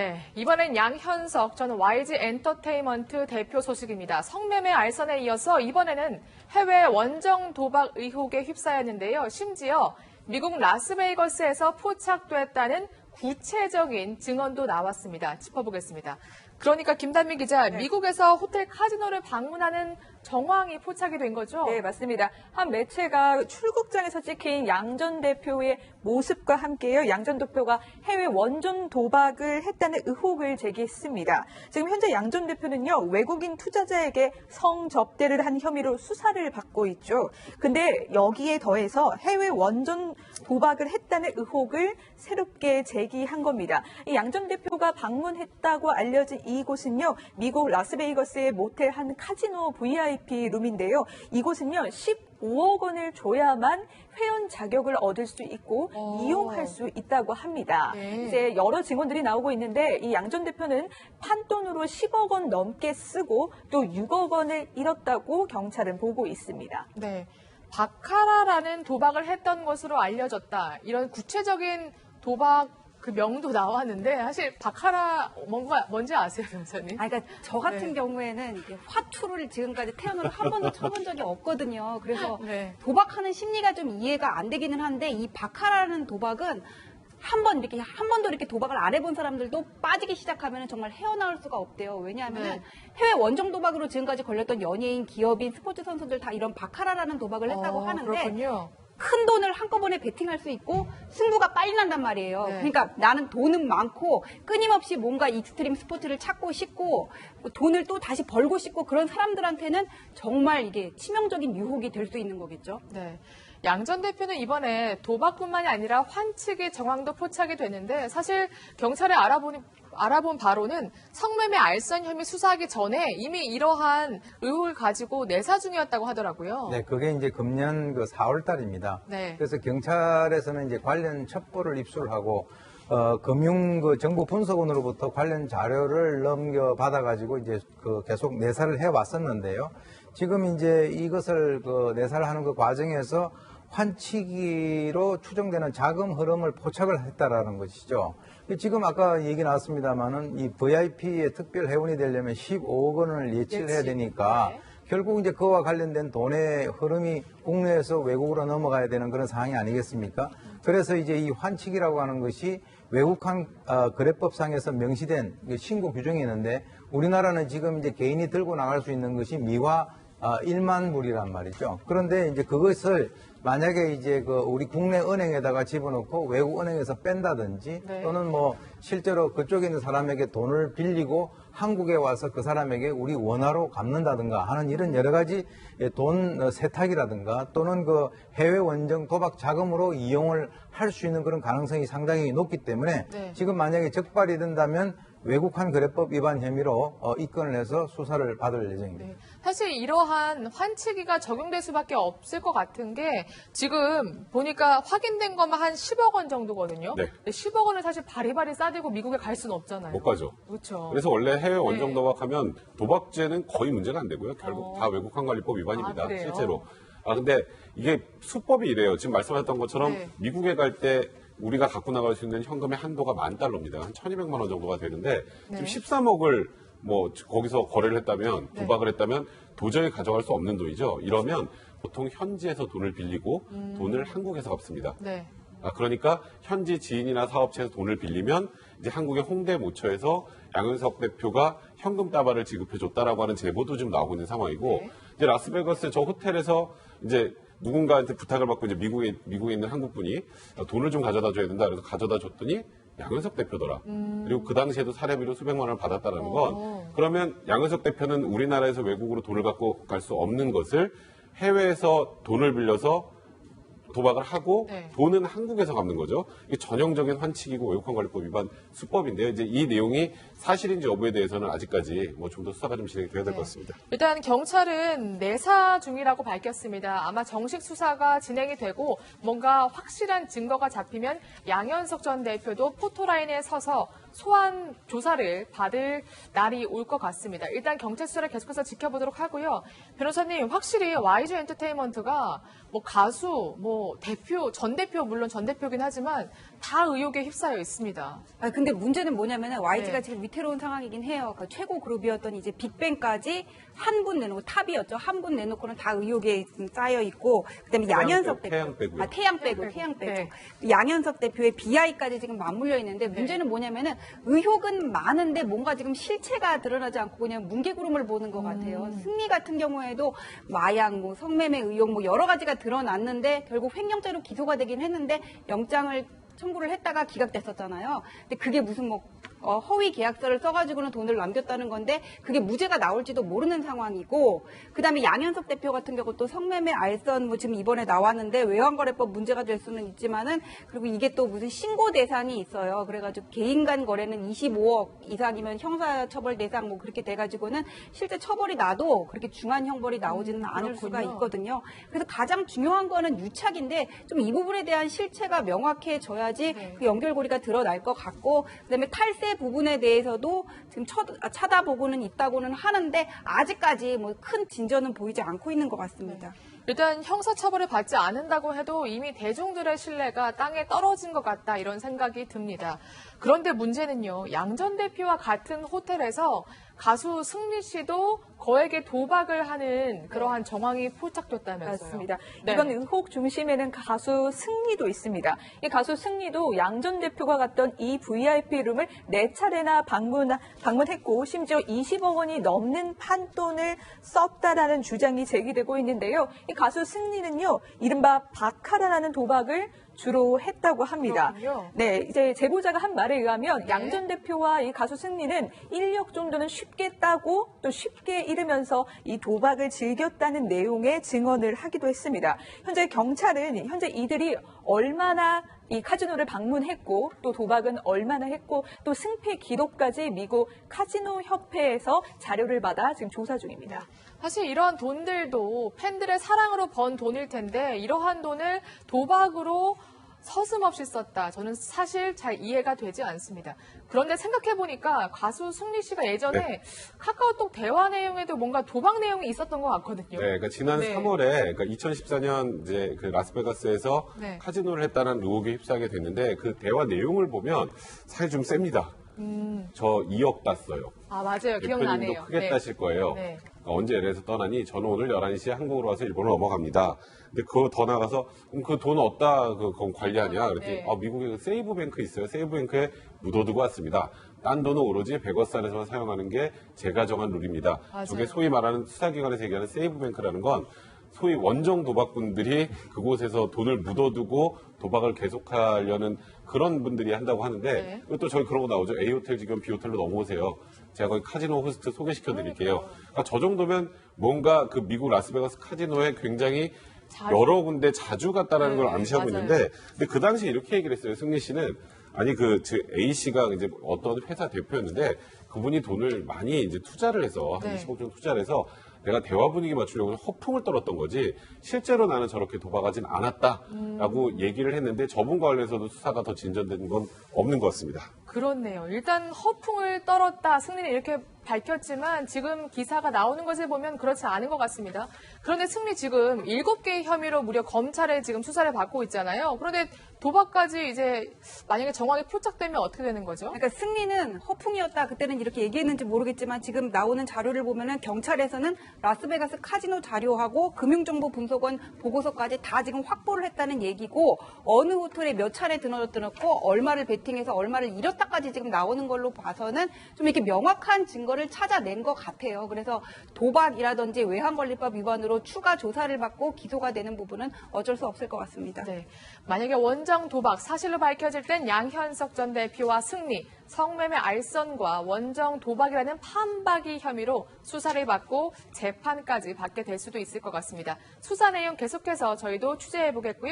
네, 이번엔 양현석 전 YG 엔터테인먼트 대표 소식입니다. 성매매 알선에 이어서 이번에는 해외 원정 도박 의혹에 휩싸였는데요. 심지어 미국 라스베이거스에서 포착됐다는 구체적인 증언도 나왔습니다. 짚어보겠습니다. 그러니까 김단미 기자, 미국에서 호텔 카지노를 방문하는 정황이 포착이 된 거죠? 네, 맞습니다. 한 매체가 출국장에서 찍힌 양 전 대표의 모습과 함께요. 양 전 대표가 해외 원전 도박을 했다는 의혹을 제기했습니다. 지금 현재 양 전 대표는요, 외국인 투자자에게 성접대를 한 혐의로 수사를 받고 있죠. 근데 여기에 더해서 해외 원전 도박을 했다는 의혹을 새롭게 제기한 겁니다. 이 양 전 대표가 방문했다고 알려진 이곳은요, 미국 라스베이거스의 모텔 한 카지노 VIP 룸인데요. 이곳은요, 15억 원을 줘야만 회원 자격을 얻을 수 있고 이용할 수 있다고 합니다. 네. 이제 여러 증언들이 나오고 있는데 이 양 전 대표는 판돈으로 10억 원 넘게 쓰고 또 6억 원을 잃었다고 경찰은 보고 있습니다. 네, 바카라라는 도박을 했던 것으로 알려졌다. 이런 구체적인 도박 그 명도 나왔는데 사실 바카라 뭔지 아세요, 변호사님? 그러니까 저 같은 경우에는 이게 화투를 지금까지 태어나서 한 번도 쳐본 적이 없거든요. 그래서 도박하는 심리가 좀 이해가 안 되기는 한데 이 바카라라는 도박은 한 번도 이렇게 도박을 안 해본 사람들도 빠지기 시작하면 정말 헤어나올 수가 없대요. 왜냐하면 해외 원정 도박으로 지금까지 걸렸던 연예인, 기업인, 스포츠 선수들 다 이런 바카라라는 도박을 했다고 하는데 그렇군요. 큰 돈을 한꺼번에 베팅할 수 있고 승부가 빨리 난단 말이에요. 그러니까 나는 돈은 많고 끊임없이 뭔가 익스트림 스포츠를 찾고 싶고 돈을 또 다시 벌고 싶고 그런 사람들한테는 정말 이게 치명적인 유혹이 될 수 있는 거겠죠. 네. 양 전 대표는 이번에 도박뿐만이 아니라 환치기 정황도 포착이 됐는데 사실 경찰에 알아본 바로는 성매매 알선 혐의 수사하기 전에 이미 이러한 의혹을 가지고 내사 중이었다고 하더라고요. 네, 그게 이제 금년 4월 달입니다. 네. 그래서 경찰에서는 이제 관련 첩보를 입수하고 금융 정보 분석원으로부터 관련 자료를 넘겨받아가지고 이제 계속 내사를 해왔었는데요. 지금 이제 이것을 내사를 하는 그 과정에서 환치기로 추정되는 자금 흐름을 포착을 했다라는 것이죠. 지금 아까 얘기 나왔습니다만은 이 VIP의 특별 회원이 되려면 15억 원을 예치를 해야 되니까 결국 이제 그와 관련된 돈의 흐름이 국내에서 외국으로 넘어가야 되는 그런 상황이 아니겠습니까? 그래서 이제 이 환치기라고 하는 것이 외국한 거래법상에서 명시된 신고 규정이 있는데 우리나라는 지금 이제 개인이 들고 나갈 수 있는 것이 미화 1만 불이란 말이죠. 그런데 이제 그것을 만약에 이제 우리 국내 은행에다가 집어넣고 외국 은행에서 뺀다든지 또는 뭐 실제로 그쪽에 있는 사람에게 돈을 빌리고 한국에 와서 그 사람에게 우리 원화로 갚는다든가 하는 이런 여러 가지 돈 세탁이라든가 또는 해외 원정 도박 자금으로 이용을 할 수 있는 그런 가능성이 상당히 높기 때문에 지금 만약에 적발이 된다면 외국한 거래법 위반 혐의로 입건을 해서 수사를 받을 예정입니다. 네. 사실 이러한 환치기가 적용될 수밖에 없을 것 같은 게 지금 보니까 확인된 것만 한 10억 원 정도거든요. 네. 10억 원을 사실 바리바리 싸들고 미국에 갈 수는 없잖아요. 못 가죠. 그렇죠. 그래서 원래 해외 원정 도박하면 도박죄는 거의 문제가 안 되고요. 결국 다 외국환관리법 위반입니다. 실제로. 근데 이게 수법이 이래요. 지금 말씀하셨던 것처럼 미국에 갈 때 우리가 갖고 나갈 수 있는 현금의 한도가 $10,000입니다. 한 1,200만 원 정도가 되는데 지금 13억을 뭐 거기서 거래를 했다면 도박을 했다면 도저히 가져갈 수 없는 돈이죠. 이러면 보통 현지에서 돈을 빌리고 돈을 한국에서 갚습니다. 그러니까 현지 지인이나 사업체에서 돈을 빌리면 이제 한국의 홍대 모처에서 양현석 대표가 현금 따발을 지급해줬다라고 하는 제보도 지금 나오고 있는 상황이고 이제 라스베가스 저 호텔에서 이제 누군가한테 부탁을 받고 이제 미국에 있는 한국분이 돈을 좀 가져다 줘야 된다. 그래서 가져다 줬더니 양현석 대표더라. 그리고 그 당시에도 사례비로 수백만 원을 받았다라는 건 그러면 양현석 대표는 우리나라에서 외국으로 돈을 갖고 갈 수 없는 것을 해외에서 돈을 빌려서 도박을 하고 돈은 한국에서 갚는 거죠. 이게 전형적인 환치기고 외국환관리법 위반 수법인데요. 이제 이 내용이 사실인지 여부에 대해서는 아직까지 뭐 좀 더 수사가 좀 진행이 돼야 될 것 같습니다. 일단 경찰은 내사 중이라고 밝혔습니다. 아마 정식 수사가 진행이 되고 뭔가 확실한 증거가 잡히면 양현석 전 대표도 포토라인에 서서 소환 조사를 받을 날이 올 것 같습니다. 일단 경찰 수사를 계속해서 지켜보도록 하고요. 변호사님, 확실히 YG 엔터테인먼트가 뭐 가수, 뭐 대표, 전 대표, 물론 전 대표긴 하지만 다 의혹에 휩싸여 있습니다. 근데 문제는 뭐냐면은 YG가 네. 지금 위태로운 상황이긴 해요. 그 최고 그룹이었던 이제 빅뱅까지 한 분 내놓고 탑이었죠. 한 분 내놓고는 다 의혹에 지금 쌓여 있고, 그다음에 양현석 대표, 태양 빼고요. 태양 빼고. 네. 양현석 대표의 BI까지 지금 맞물려 있는데 문제는 뭐냐면은 의혹은 많은데 뭔가 지금 실체가 드러나지 않고 그냥 뭉게구름을 보는 것 같아요. 승리 같은 경우에도 마약, 뭐 성매매 의혹, 뭐 여러 가지가 드러났는데 결국 횡령죄로 기소가 되긴 했는데 영장을 청구를 했다가 기각됐었잖아요. 근데 그게 무슨 뭐 허위 계약서를 써가지고는 돈을 남겼다는 건데 그게 무죄가 나올지도 모르는 상황이고, 그다음에 양현석 대표 같은 경우 또 성매매 알선 뭐 지금 이번에 나왔는데 외환거래법 문제가 될 수는 있지만은, 그리고 이게 또 무슨 신고 대상이 있어요. 그래가지고 개인 간 거래는 25억 이상이면 형사처벌 대상 뭐 그렇게 돼가지고는 실제 처벌이 나도 그렇게 중한 형벌이 나오지는 않을 수가 있거든요. 그래서 가장 중요한 거는 유착인데 좀 이 부분에 대한 실체가 명확해져야지 그 연결고리가 드러날 것 같고, 그다음에 탈세 부분에 대해서도 지금 찾아보고는 있다고는 하는데 아직까지 뭐 큰 진전은 보이지 않고 있는 것 같습니다. 일단 형사처벌을 받지 않는다고 해도 이미 대중들의 신뢰가 땅에 떨어진 것 같다, 이런 생각이 듭니다. 그런데 문제는요, 양 전 대표와 같은 호텔에서 가수 승리 씨도 거액의 도박을 하는 그러한 정황이 포착됐다면서요. 맞습니다. 네. 이번 의혹 중심에는 가수 승리도 있습니다. 이 가수 승리도 양 전 대표가 갔던 이 VIP룸을 4차례나 방문했고 심지어 20억 원이 넘는 판돈을 썼다라는 주장이 제기되고 있는데요. 이 가수 승리는요, 이른바 바카라라는 도박을 주로 했다고 합니다. 그렇군요. 네, 이제 제보자가 한 말에 의하면 네. 양 전 대표와 이 가수 승리는 1억 정도는 쉽게 따고 또 쉽게 잃으면서 이 도박을 즐겼다는 내용의 증언을 하기도 했습니다. 현재 경찰은 현재 이들이 얼마나 이 카지노를 방문했고 또 도박은 얼마나 했고 또 승패 기록까지 미국 카지노 협회에서 자료를 받아 지금 조사 중입니다. 사실 이러한 돈들도 팬들의 사랑으로 번 돈일 텐데 이러한 돈을 도박으로 서슴없이 썼다. 저는 사실 잘 이해가 되지 않습니다. 그런데 생각해보니까 가수 승리 씨가 예전에 카카오톡 대화 내용에도 뭔가 도박 내용이 있었던 것 같거든요. 네, 그러니까 지난 네. 3월에, 그러니까 2014년 이제 그 라스베가스에서 네. 카지노를 했다는 의혹에 휩싸게 됐는데 그 대화 내용을 보면 사실 좀 셉니다. 저 2억 땄어요. 아, 맞아요. 대표님도 기억나네요. 크게 네. 따실 거예요. 네. 그러니까 언제 LA에서 떠나니 저는 오늘 11시에 한국으로 와서 일본으로 넘어갑니다. 근데 그거 더 나가서 그 돈 어디다 그건 관리하냐? 그랬더니 네. 미국에 그 세이브뱅크 있어요. 세이브뱅크에 묻어두고 왔습니다. 딴 돈은 오로지 백어산에서만 사용하는 게 제가 정한 룰입니다. 맞아요. 저게 소위 말하는 수사기관에서 얘기하는 세이브뱅크라는 건 소위 원정 도박꾼들이 그곳에서 돈을 묻어두고 도박을 계속하려는 그런 분들이 한다고 하는데 네. 그리고 또 저희 그런 거 나오죠. A호텔 지금 B호텔로 넘어오세요. 제가 거기 카지노 호스트 소개시켜 드릴게요. 그러니까 저 정도면 뭔가 그 미국 라스베가스 카지노에 굉장히 여러 군데 자주 갔다라는 걸 네, 암시하고 맞아요. 있는데 근데 그 당시에 이렇게 얘기를 했어요. 승리 씨는 아니 A 씨가 이제 어떤 회사 대표였는데 그분이 돈을 많이 이제 투자를 해서 한 네. 20억 정도 투자를 해서 내가 대화 분위기 맞추려고 허풍을 떨었던 거지 실제로 나는 저렇게 도박하진 않았다라고 얘기를 했는데 저분과 관련해서도 수사가 더 진전된 건 없는 것 같습니다. 그렇네요. 일단 허풍을 떨었다. 승리는 이렇게 밝혔지만 지금 기사가 나오는 것을 보면 그렇지 않은 것 같습니다. 그런데 승리 지금 7개의 혐의로 무려 검찰에 지금 수사를 받고 있잖아요. 그런데 도박까지 이제 만약에 정황이 포착되면 어떻게 되는 거죠? 그러니까 승리는 허풍이었다. 그때는 이렇게 얘기했는지 모르겠지만 지금 나오는 자료를 보면은 경찰에서는 라스베가스 카지노 자료하고 금융정보 분석원 보고서까지 다 지금 확보를 했다는 얘기고 어느 호텔에 몇 차례 들었고 얼마를 베팅해서 얼마를 잃었다까지 지금 나오는 걸로 봐서는 좀 이렇게 명확한 증거를 찾아낸 것 같아요. 그래서 도박이라든지 외환관리법 위반으로 추가 조사를 받고 기소가 되는 부분은 어쩔 수 없을 것 같습니다. 네. 만약에 원정 도박 사실로 밝혀질 땐 양현석 전 대표와 승리, 성매매 알선과 원정 도박이라는 판박이 혐의로 수사를 받고 재판까지 받게 될 수도 있을 것 같습니다. 수사 내용 계속해서 저희도 취재해 보겠고요.